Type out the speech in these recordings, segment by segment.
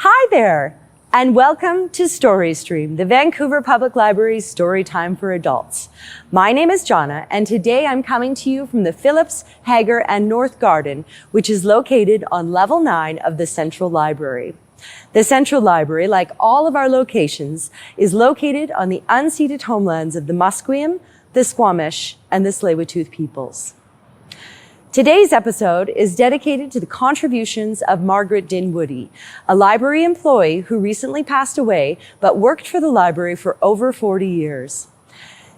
Hi there, and welcome to Storystream, the Vancouver Public Library's Storytime for adults. My name is Jonna, and today I'm coming to you from the Phillips, Hager, and North Garden, which is located on level 9 of the Central Library. The Central Library, like all of our locations, is located on the unceded homelands of the Musqueam, the Squamish, and the Tsleil-Waututh peoples. Today's episode is dedicated to the contributions of Margaret Dinwoodie, a library employee who recently passed away but worked for the library for over 40 years.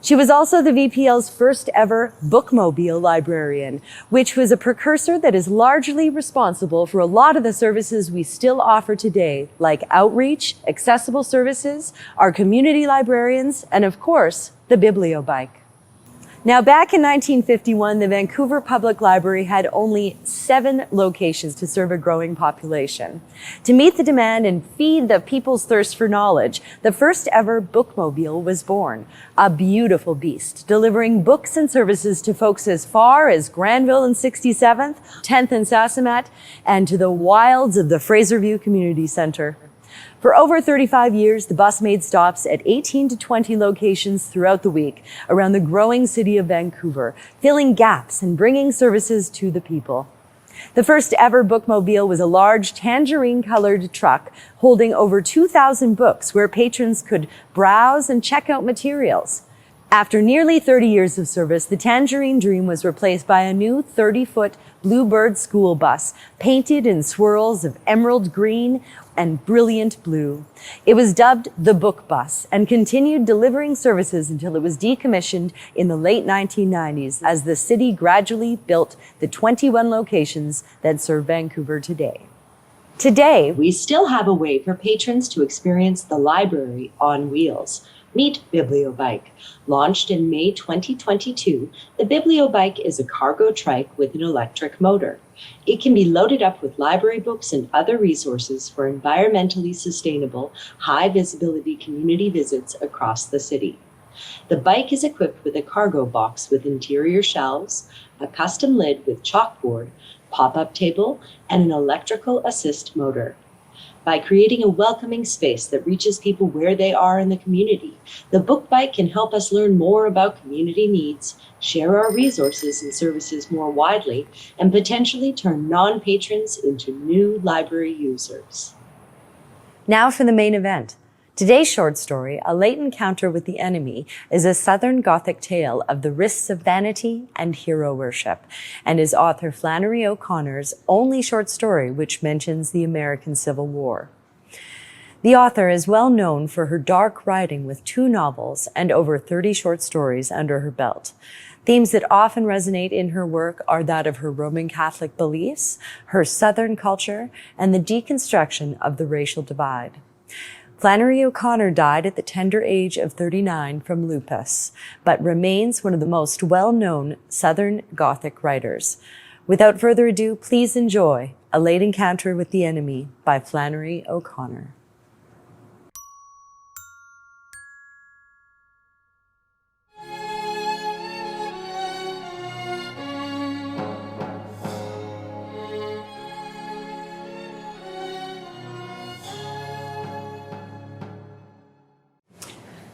She was also the VPL's first ever bookmobile librarian, which was a precursor that is largely responsible for a lot of the services we still offer today, like outreach, accessible services, our community librarians, and of course, the bibliobike. Now, back in 1951, the Vancouver Public Library had only 7 locations to serve a growing population. To meet the demand and feed the people's thirst for knowledge, the first ever bookmobile was born, a beautiful beast, delivering books and services to folks as far as Granville and 67th, 10th and Sassamat, and to the wilds of the Fraserview Community Centre. For over 35 years, the bus made stops at 18 to 20 locations throughout the week around the growing city of Vancouver, filling gaps and bringing services to the people. The first ever bookmobile was a large tangerine-colored truck holding over 2,000 books where patrons could browse and check out materials. After nearly 30 years of service, the Tangerine Dream was replaced by a new 30-foot Bluebird school bus, painted in swirls of emerald green and brilliant blue. It was dubbed the Book Bus and continued delivering services until it was decommissioned in the late 1990s as the city gradually built the 21 locations that serve Vancouver today. Today, we still have a way for patrons to experience the library on wheels. Meet Bibliobike. Launched in May 2022, the Bibliobike is a cargo trike with an electric motor. It can be loaded up with library books and other resources for environmentally sustainable, high-visibility community visits across the city. The bike is equipped with a cargo box with interior shelves, a custom lid with chalkboard, pop-up table, and an electrical assist motor. By creating a welcoming space that reaches people where they are in the community, the book bike can help us learn more about community needs, share our resources and services more widely, and potentially turn non-patrons into new library users. now for the main event. Today's short story, A Late Encounter with the Enemy, is a Southern Gothic tale of the risks of vanity and hero worship, and is author Flannery O'Connor's only short story which mentions the American Civil War. The author is well known for her dark writing with 2 novels and over 30 short stories under her belt. Themes that often resonate in her work are that of her Roman Catholic beliefs, her Southern culture, and the deconstruction of the racial divide. Flannery O'Connor died at the tender age of 39 from lupus, but remains one of the most well-known Southern Gothic writers. Without further ado, please enjoy A Late Encounter with the Enemy by Flannery O'Connor.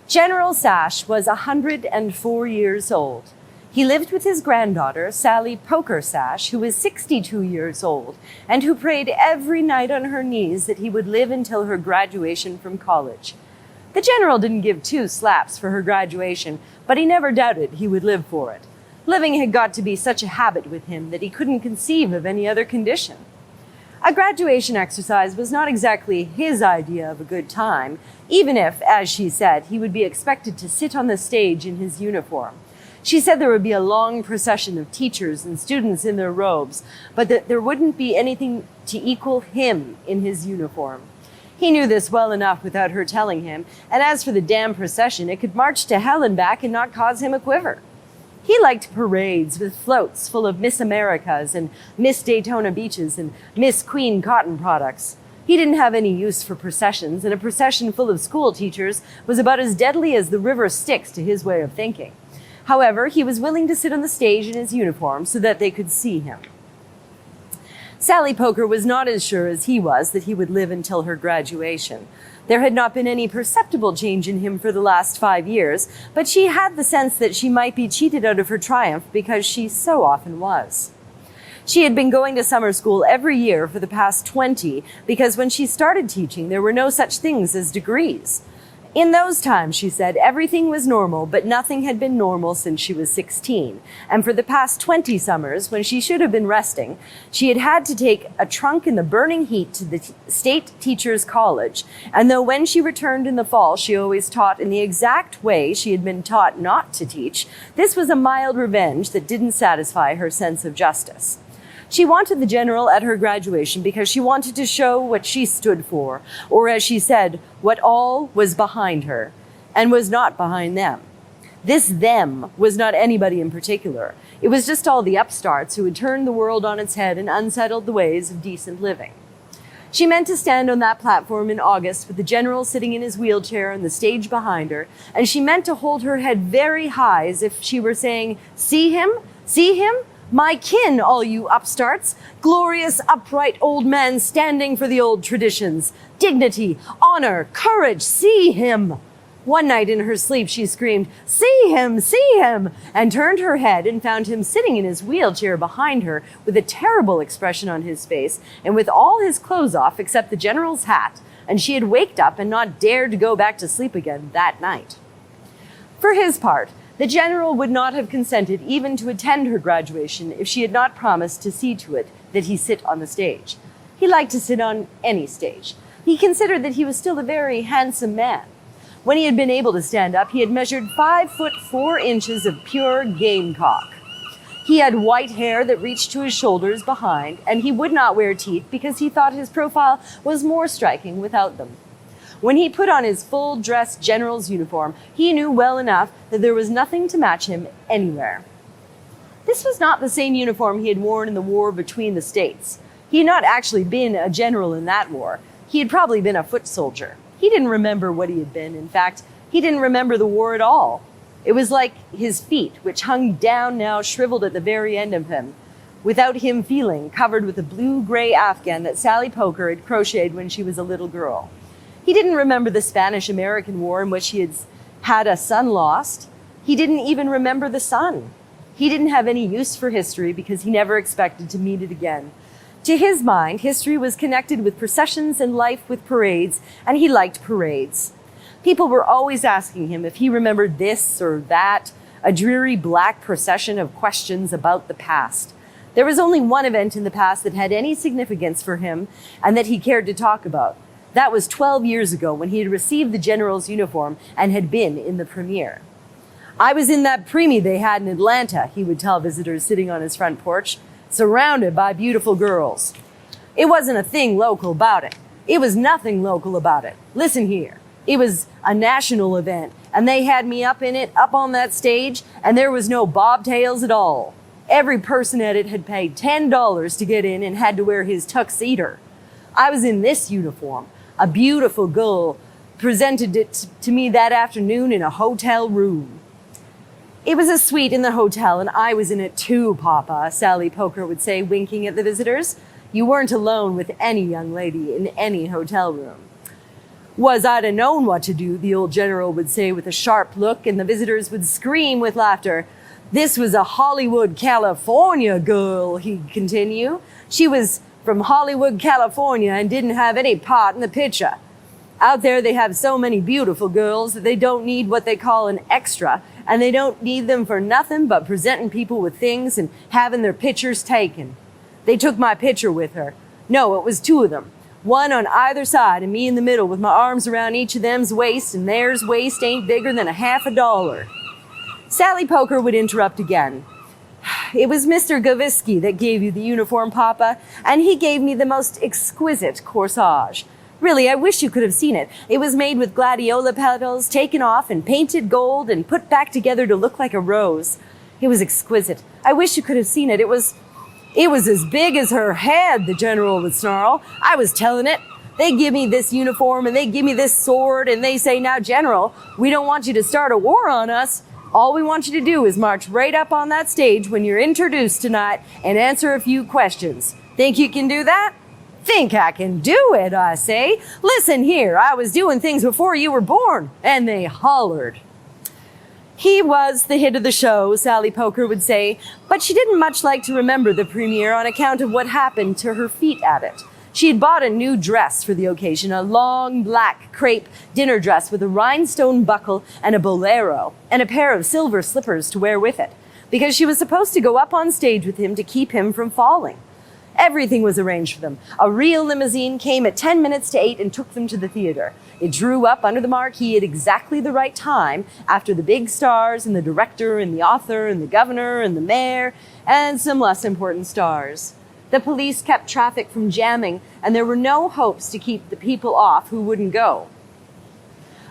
General Sash was 104 years old. He lived with his granddaughter, Sally Poker Sash, who was 62 years old, and who prayed every night on her knees that he would live until her graduation from college. The general didn't give 2 slaps for her graduation, but he never doubted he would live for it. Living had got to be such a habit with him that he couldn't conceive of any other condition. A graduation exercise was not exactly his idea of a good time, even if, as she said, he would be expected to sit on the stage in his uniform. She said there would be a long procession of teachers and students in their robes, but that there wouldn't be anything to equal him in his uniform. He knew this well enough without her telling him, and as for the damn procession, it could march to hell and back and not cause him a quiver. He liked parades with floats full of Miss Americas and Miss Daytona beaches and Miss Queen cotton products. He didn't have any use for processions, and a procession full of school teachers was about as deadly as the river Styx to his way of thinking. However, he was willing to sit on the stage in his uniform so that they could see him. Sally Poker was not as sure as he was that he would live until her graduation. There had not been any perceptible change in him for the last 5 years, but she had the sense that she might be cheated out of her triumph because she so often was. She had been going to summer school every year for the past 20 because when she started teaching, there were no such things as degrees. In those times, she said, everything was normal, but nothing had been normal since she was 16. And for the past 20 summers, when she should have been resting, she had had to take a trunk in the burning heat to the State Teachers College. And though when she returned in the fall, she always taught in the exact way she had been taught not to teach, this was a mild revenge that didn't satisfy her sense of justice. She wanted the general at her graduation because she wanted to show what she stood for, or as she said, what all was behind her and was not behind them. This them was not anybody in particular. It was just all the upstarts who had turned the world on its head and unsettled the ways of decent living. She meant to stand on that platform in August with the general sitting in his wheelchair and the stage behind her, and she meant to hold her head very high as if she were saying, "See him? See him? My kin, all you upstarts, glorious, upright old men standing for the old traditions, dignity, honor, courage, see him." One night in her sleep, she screamed, see him, and turned her head and found him sitting in his wheelchair behind her with a terrible expression on his face and with all his clothes off except the general's hat, and she had waked up and not dared to go back to sleep again that night. For his part, the general would not have consented even to attend her graduation if she had not promised to see to it that he sit on the stage. He liked to sit on any stage. He considered that he was still a very handsome man. When he had been able to stand up, he had measured 5 foot 4 inches of pure gamecock. He had white hair that reached to his shoulders behind, and he would not wear teeth because he thought his profile was more striking without them. When he put on his full-dress general's uniform, he knew well enough that there was nothing to match him anywhere. This was not the same uniform he had worn in the war between the states. He had not actually been a general in that war. He had probably been a foot soldier. He didn't remember what he had been. In fact, he didn't remember the war at all. It was like his feet, which hung down now, shriveled at the very end of him, without him feeling, covered with a blue-gray afghan that Sally Poker had crocheted when she was a little girl. He didn't remember the Spanish-American War in which he had a son lost. He didn't even remember the sun. He didn't have any use for history because he never expected to meet it again. To his mind, history was connected with processions and life with parades, and he liked parades. People were always asking him if he remembered this or that, a dreary black procession of questions about the past. There was only one event in the past that had any significance for him and that he cared to talk about. That was 12 years ago when he had received the general's uniform and had been in the premiere. "I was in that preemie they had in Atlanta," he would tell visitors sitting on his front porch, surrounded by beautiful girls. "It wasn't a thing local about it. It was nothing local about it. Listen here. It was a national event, and they had me up in it, up on that stage, and there was no bobtails at all. Every person at it had paid $10 to get in and had to wear his tuxedo. I was in this uniform. A beautiful girl presented it to me that afternoon in a hotel room." "It was a suite in the hotel, and I was in it too, Papa," Sally Poker would say, winking at the visitors. "You weren't alone with any young lady in any hotel room." "Was I'd have known what to do," the old general would say with a sharp look, and the visitors would scream with laughter. "This was a Hollywood, California girl," he'd continue. "She was from Hollywood, California, and didn't have any part in the picture. Out there they have so many beautiful girls that they don't need what they call an extra, and they don't need them for nothing but presenting people with things and having their pictures taken. They took my picture with her. No, it was 2 of them. One on either side and me in the middle with my arms around each of them's waist, and theirs waist ain't bigger than a $50. Sally Poker would interrupt again. "It was Mr. Gavisky that gave you the uniform, Papa, and he gave me the most exquisite corsage. Really, I wish you could have seen it. It was made with gladiola petals taken off and painted gold and put back together to look like a rose. It was exquisite. I wish you could have seen it. It was as big as her head," the general would snarl. "I was telling it. They give me this uniform and they give me this sword and they say, 'Now, General, we don't want you to start a war on us. All we want you to do is march right up on that stage when you're introduced tonight and answer a few questions. Think you can do that? Think I can do it, I say. Listen here, I was doing things before you were born. And they hollered. He was the hit of the show, Sally Poker would say, but she didn't much like to remember the premiere on account of what happened to her feet at it. She had bought a new dress for the occasion, a long black crepe dinner dress with a rhinestone buckle and a bolero, and a pair of silver slippers to wear with it, because she was supposed to go up on stage with him to keep him from falling. Everything was arranged for them. A real limousine came at 10 minutes to 8 and took them to the theater. It drew up under the marquee at exactly the right time after the big stars and the director and the author and the governor and the mayor and some less important stars. The police kept traffic from jamming, and there were no hopes to keep the people off who wouldn't go.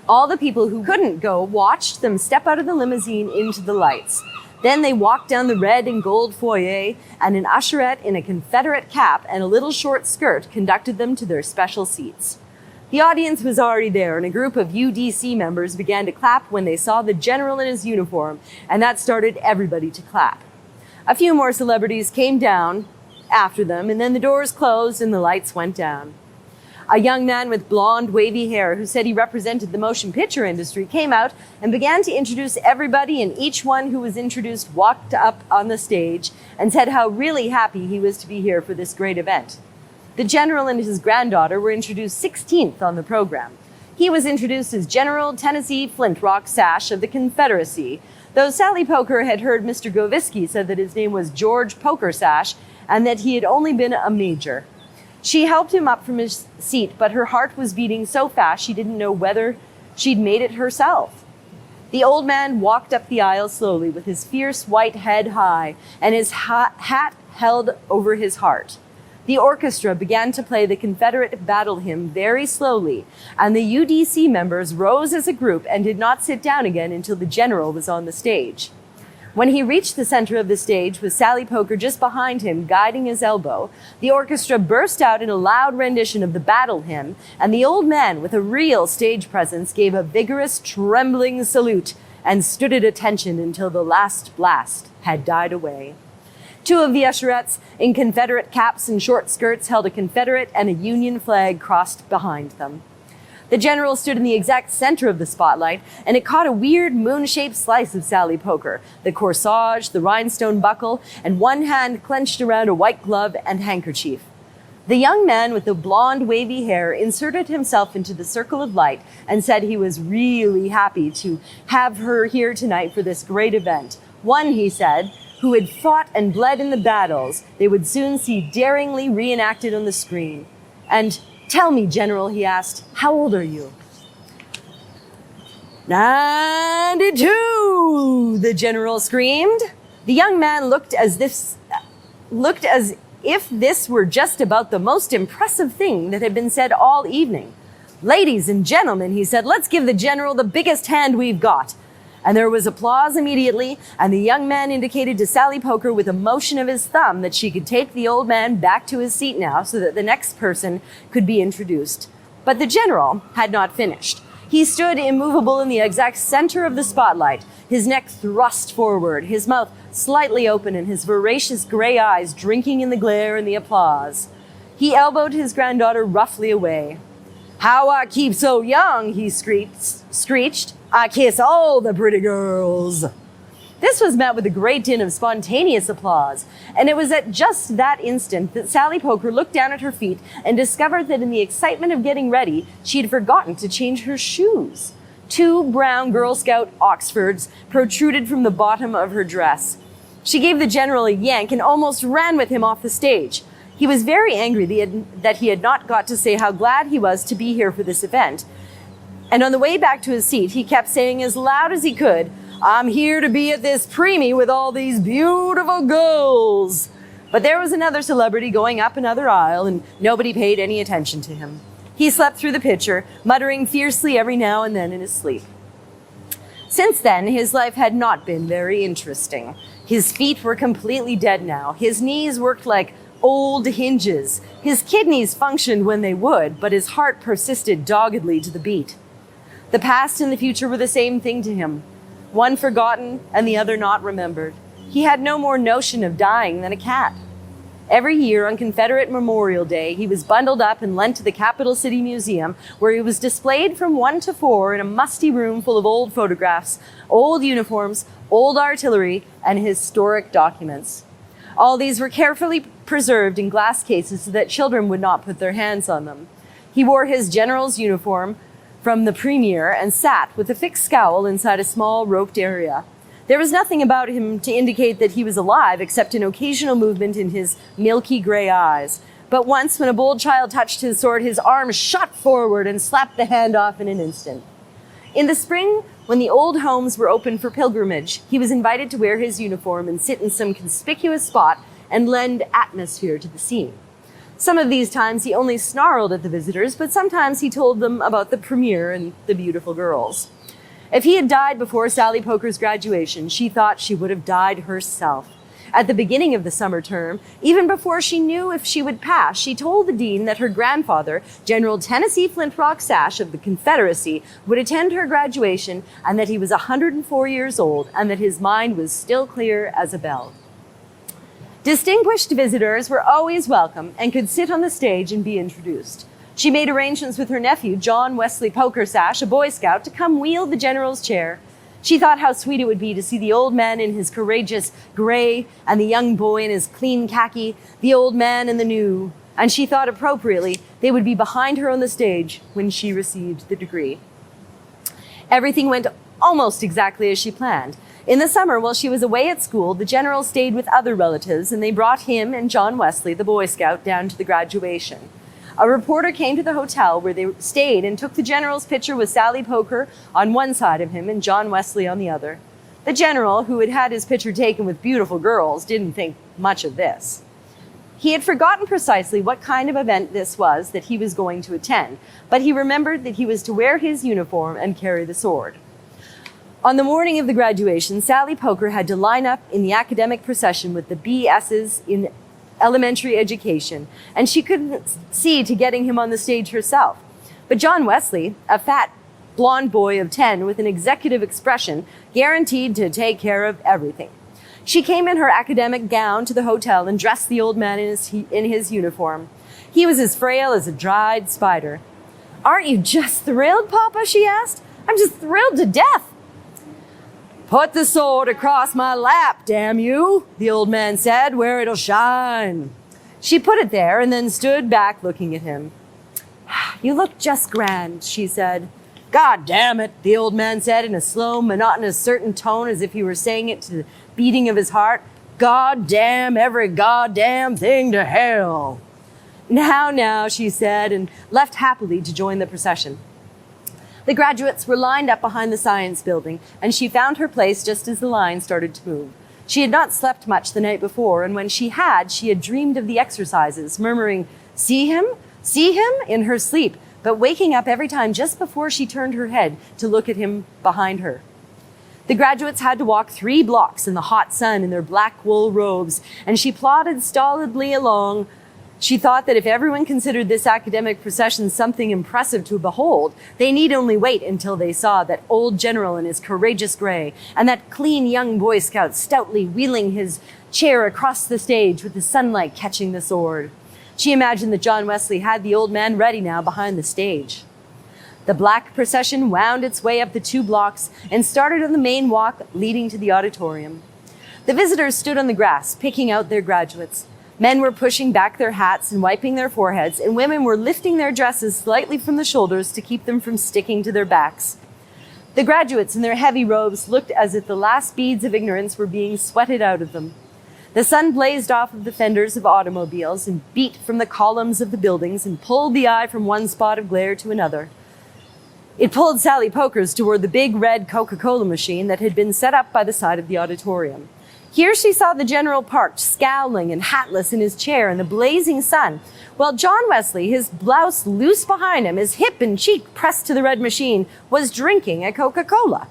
All the people who couldn't go watched them step out of the limousine into the lights. Then they walked down the red and gold foyer, and an usherette in a Confederate cap and a little short skirt conducted them to their special seats. The audience was already there, and a group of UDC members began to clap when they saw the general in his uniform, and that started everybody to clap. A few more celebrities came down after them, and then the doors closed and the lights went down. A young man with blonde, wavy hair who said he represented the motion picture industry came out and began to introduce everybody, and each one who was introduced walked up on the stage and said how really happy he was to be here for this great event. The general and his granddaughter were introduced 16th on the program. He was introduced as General Tennessee Flint Rock Sash of the Confederacy, though Sally Poker had heard Mr. Goviski said that his name was George Poker Sash and that he had only been a major. She helped him up from his seat, but her heart was beating so fast she didn't know whether she'd made it herself. The old man walked up the aisle slowly with his fierce white head high and his hat held over his heart. The orchestra began to play the Confederate battle hymn very slowly, and the UDC members rose as a group and did not sit down again until the general was on the stage. When he reached the center of the stage with Sally Poker just behind him, guiding his elbow, the orchestra burst out in a loud rendition of the battle hymn, and the old man, with a real stage presence, gave a vigorous, trembling salute and stood at attention until the last blast had died away. Two of the usherettes in Confederate caps and short skirts held a Confederate and a Union flag crossed behind them. The general stood in the exact center of the spotlight, and it caught a weird moon-shaped slice of Sally Poker, the corsage, the rhinestone buckle, and one hand clenched around a white glove and handkerchief. The young man with the blonde, wavy hair inserted himself into the circle of light and said he was really happy to have her here tonight for this great event. One, he said, who had fought and bled in the battles they would soon see daringly reenacted on the screen. And tell me, General, he asked, how old are you? 92, the general screamed. The young man looked as if this were just about the most impressive thing that had been said all evening. Ladies and gentlemen, he said, let's give the general the biggest hand we've got. And there was applause immediately, and the young man indicated to Sally Poker with a motion of his thumb that she could take the old man back to his seat now so that the next person could be introduced. But the general had not finished. He stood immovable in the exact center of the spotlight, his neck thrust forward, his mouth slightly open, and his voracious gray eyes drinking in the glare and the applause. He elbowed his granddaughter roughly away. How I keep so young, he screeched. I kiss all the pretty girls. This was met with a great din of spontaneous applause, and it was at just that instant that Sally Poker looked down at her feet and discovered that in the excitement of getting ready, she had forgotten to change her shoes. 2 brown Girl Scout Oxfords protruded from the bottom of her dress. She gave the general a yank and almost ran with him off the stage. He was very angry that he had not got to say how glad he was to be here for this event. And on the way back to his seat, he kept saying as loud as he could, I'm here to be at this preemie with all these beautiful girls. But there was another celebrity going up another aisle, and nobody paid any attention to him. He slept through the picture, muttering fiercely every now and then in his sleep. Since then, his life had not been very interesting. His feet were completely dead now. His knees worked like old hinges. His kidneys functioned when they would, but his heart persisted doggedly to the beat. The past and the future were the same thing to him, one forgotten and the other not remembered. He had no more notion of dying than a cat. Every year on Confederate Memorial Day, he was bundled up and lent to the Capital City Museum, where he was displayed from 1 to 4 in a musty room full of old photographs, old uniforms, old artillery, and historic documents. All these were carefully preserved in glass cases so that children would not put their hands on them. He wore his general's uniform from the premier and sat with a fixed scowl inside a small roped area. There was nothing about him to indicate that he was alive except an occasional movement in his milky gray eyes. But once, when a bold child touched his sword, his arm shot forward and slapped the hand off in an instant. In the spring, when the old homes were open for pilgrimage, he was invited to wear his uniform and sit in some conspicuous spot and lend atmosphere to the scene. Some of these times he only snarled at the visitors, but sometimes he told them about the premier and the beautiful girls. If he had died before Sally Poker's graduation, she thought she would have died herself. At the beginning of the summer term, even before she knew if she would pass, she told the dean that her grandfather, General Tennessee Flintrock Sash of the Confederacy, would attend her graduation, and that he was 104 years old and that his mind was still clear as a bell. Distinguished visitors were always welcome and could sit on the stage and be introduced. She made arrangements with her nephew, John Wesley Poker Sash, a Boy Scout, to come wield the general's chair. She thought how sweet it would be to see the old man in his courageous gray and the young boy in his clean khaki, the old man in the new. And she thought appropriately they would be behind her on the stage when she received the degree. Everything went almost exactly as she planned. In the summer, while she was away at school, the general stayed with other relatives, and they brought him and John Wesley, the Boy Scout, down to the graduation. A reporter came to the hotel where they stayed and took the general's picture with Sally Poker on one side of him and John Wesley on the other. The general, who had had his picture taken with beautiful girls, didn't think much of this. He had forgotten precisely what kind of event this was that he was going to attend, but he remembered that he was to wear his uniform and carry the sword. On the morning of the graduation, Sally Poker had to line up in the academic procession with the BS's in elementary education, and she couldn't see to getting him on the stage herself. But John Wesley, a fat, blonde boy of 10 with an executive expression, guaranteed to take care of everything. She came in her academic gown to the hotel and dressed the old man in his uniform. He was as frail as a dried spider. "Aren't you just thrilled, Papa?" she asked. "I'm just thrilled to death." "Put the sword across my lap, damn you," the old man said, "where it'll shine." She put it there and then stood back looking at him. "You look just grand," she said. "God damn it," the old man said in a slow, monotonous, certain tone as if he were saying it to the beating of his heart. "God damn every goddamn thing to hell." Now, she said, and left happily to join the procession. The graduates were lined up behind the science building, and she found her place just as the line started to move. She had not slept much the night before, and when she had dreamed of the exercises, murmuring, see him, in her sleep, but waking up every time just before she turned her head to look at him behind her. The graduates had to walk 3 blocks in the hot sun in their black wool robes, and she plodded stolidly along. She thought that if everyone considered this academic procession something impressive to behold, they need only wait until they saw that old general in his courageous gray and that clean young Boy Scout stoutly wheeling his chair across the stage with the sunlight catching the sword. She imagined that John Wesley had the old man ready now behind the stage. The black procession wound its way up the 2 blocks and started on the main walk leading to the auditorium. The visitors stood on the grass, picking out their graduates. Men were pushing back their hats and wiping their foreheads, and women were lifting their dresses slightly from the shoulders to keep them from sticking to their backs. The graduates in their heavy robes looked as if the last beads of ignorance were being sweated out of them. The sun blazed off of the fenders of automobiles and beat from the columns of the buildings and pulled the eye from one spot of glare to another. It pulled Sally Poker's toward the big red Coca-Cola machine that had been set up by the side of the auditorium. Here she saw the general parked, scowling and hatless in his chair in the blazing sun, while John Wesley, his blouse loose behind him, his hip and cheek pressed to the red machine, was drinking a Coca-Cola.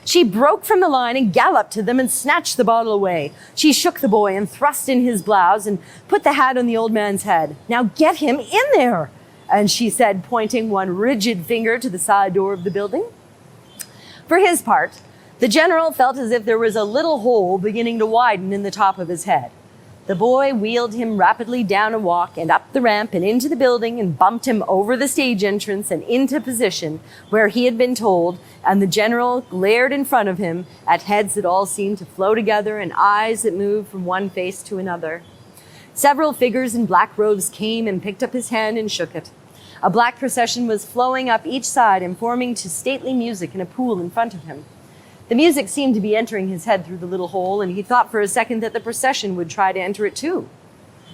She broke from the line and galloped to them and snatched the bottle away. She shook the boy and thrust in his blouse and put the hat on the old man's head. "Now get him in there," and she said, pointing one rigid finger to the side door of the building. For his part, the general felt as if there was a little hole beginning to widen in the top of his head. The boy wheeled him rapidly down a walk and up the ramp and into the building and bumped him over the stage entrance and into position where he had been told, and the general glared in front of him at heads that all seemed to flow together and eyes that moved from one face to another. Several figures in black robes came and picked up his hand and shook it. A black procession was flowing up each side and forming to stately music in a pool in front of him. The music seemed to be entering his head through the little hole, and he thought for a second that the procession would try to enter it too.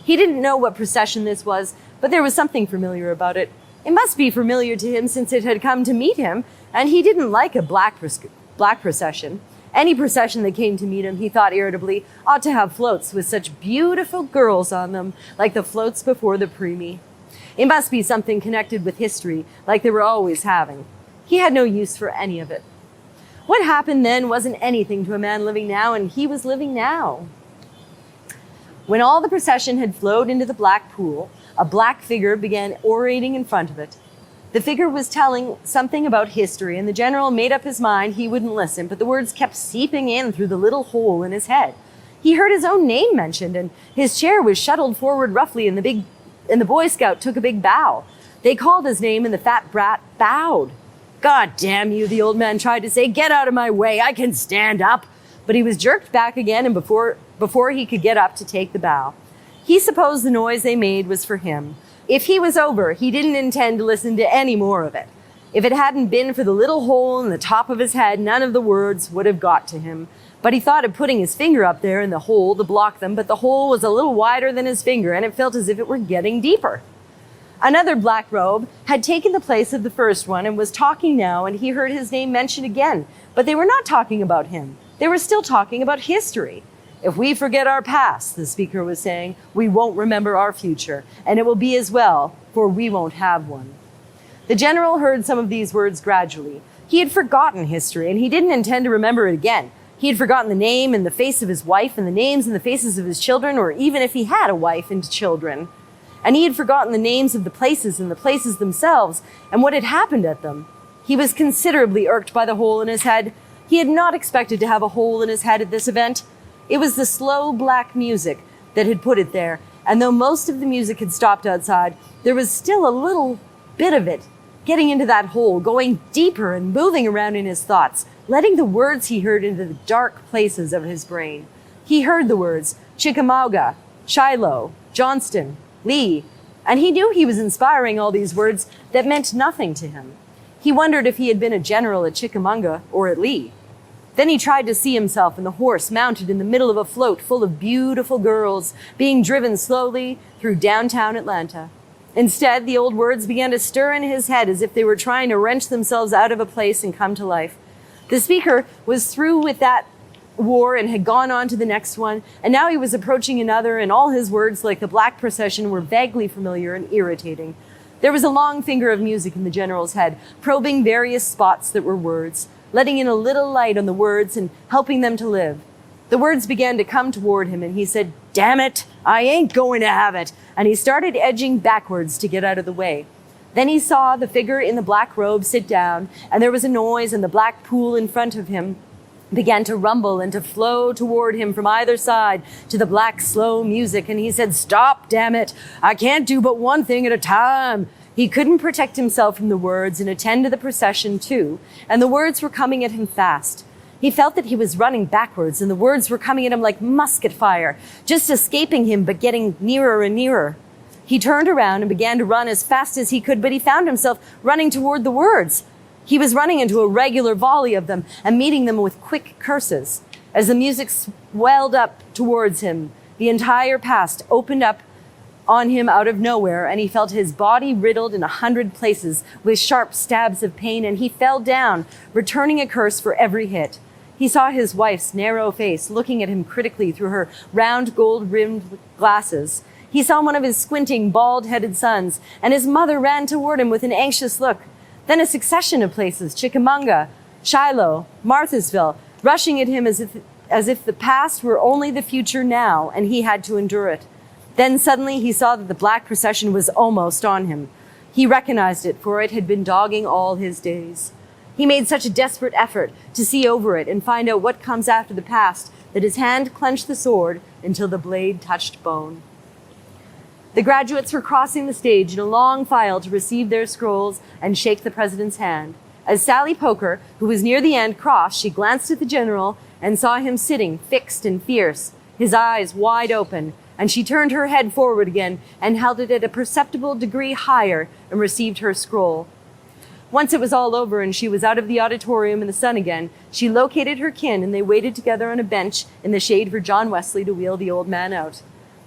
He didn't know what procession this was, but there was something familiar about it. It must be familiar to him since it had come to meet him, and he didn't like a black procession. Any procession that came to meet him, he thought irritably, ought to have floats with such beautiful girls on them, like the floats before the preemie. It must be something connected with history, like they were always having. He had no use for any of it. What happened then wasn't anything to a man living now, and he was living now. When all the procession had flowed into the black pool, a black figure began orating in front of it. The figure was telling something about history, and the general made up his mind he wouldn't listen, but the words kept seeping in through the little hole in his head. He heard his own name mentioned, and his chair was shuttled forward roughly, and the Boy Scout took a big bow. They called his name, and the fat brat bowed. "God damn you," the old man tried to say. "Get out of my way. I can stand up." But he was jerked back again, and before he could get up to take the bow. He supposed the noise they made was for him. If he was over, he didn't intend to listen to any more of it. If it hadn't been for the little hole in the top of his head, none of the words would have got to him. But he thought of putting his finger up there in the hole to block them, but the hole was a little wider than his finger, and it felt as if it were getting deeper. Another black robe had taken the place of the first one and was talking now, and he heard his name mentioned again. But they were not talking about him. They were still talking about history. "If we forget our past," the speaker was saying, "we won't remember our future, and it will be as well, for we won't have one." The general heard some of these words gradually. He had forgotten history, and he didn't intend to remember it again. He had forgotten the name and the face of his wife and the names and the faces of his children, or even if he had a wife and children. And he had forgotten the names of the places and the places themselves and what had happened at them. He was considerably irked by the hole in his head. He had not expected to have a hole in his head at this event. It was the slow black music that had put it there, and though most of the music had stopped outside, there was still a little bit of it getting into that hole, going deeper and moving around in his thoughts, letting the words he heard into the dark places of his brain. He heard the words Chickamauga, Shiloh, Johnston, Lee, and he knew he was inspiring all these words that meant nothing to him. He wondered if he had been a general at Chickamauga or at Lee. Then he tried to see himself and the horse mounted in the middle of a float full of beautiful girls being driven slowly through downtown Atlanta. Instead, the old words began to stir in his head as if they were trying to wrench themselves out of a place and come to life. The speaker was through with that war and had gone on to the next one, and now he was approaching another, and all his words, like the black procession, were vaguely familiar and irritating. There was a long finger of music in the general's head, probing various spots that were words, letting in a little light on the words and helping them to live. The words began to come toward him, and he said, "Damn it, I ain't going to have it," and he started edging backwards to get out of the way. Then he saw the figure in the black robe sit down, and there was a noise, and the black pool in front of him began to rumble and to flow toward him from either side to the black, slow music. And he said, "Stop, damn it. I can't do but one thing at a time." He couldn't protect himself from the words and attend to the procession too. And the words were coming at him fast. He felt that he was running backwards, and the words were coming at him like musket fire, just escaping him, but getting nearer and nearer. He turned around and began to run as fast as he could, but he found himself running toward the words. He was running into a regular volley of them and meeting them with quick curses. As the music swelled up towards him, the entire past opened up on him out of nowhere, and he felt his body riddled in 100 places with sharp stabs of pain, and he fell down, returning a curse for every hit. He saw his wife's narrow face looking at him critically through her round gold-rimmed glasses. He saw one of his squinting, bald-headed sons, and his mother ran toward him with an anxious look. Then a succession of places, Chickamauga, Shiloh, Marthasville, rushing at him as if the past were only the future now, and he had to endure it. Then suddenly he saw that the black procession was almost on him. He recognized it, for it had been dogging all his days. He made such a desperate effort to see over it and find out what comes after the past that his hand clenched the sword until the blade touched bone. The graduates were crossing the stage in a long file to receive their scrolls and shake the president's hand. As Sally Poker, who was near the end, crossed, she glanced at the general and saw him sitting fixed and fierce, his eyes wide open, and she turned her head forward again and held it at a perceptible degree higher and received her scroll. Once it was all over and she was out of the auditorium in the sun again, she located her kin and they waited together on a bench in the shade for John Wesley to wheel the old man out.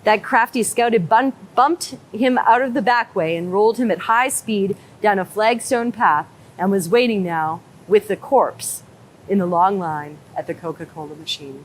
That crafty scout had bumped him out of the back way and rolled him at high speed down a flagstone path and was waiting now with the corpse in the long line at the Coca-Cola machine.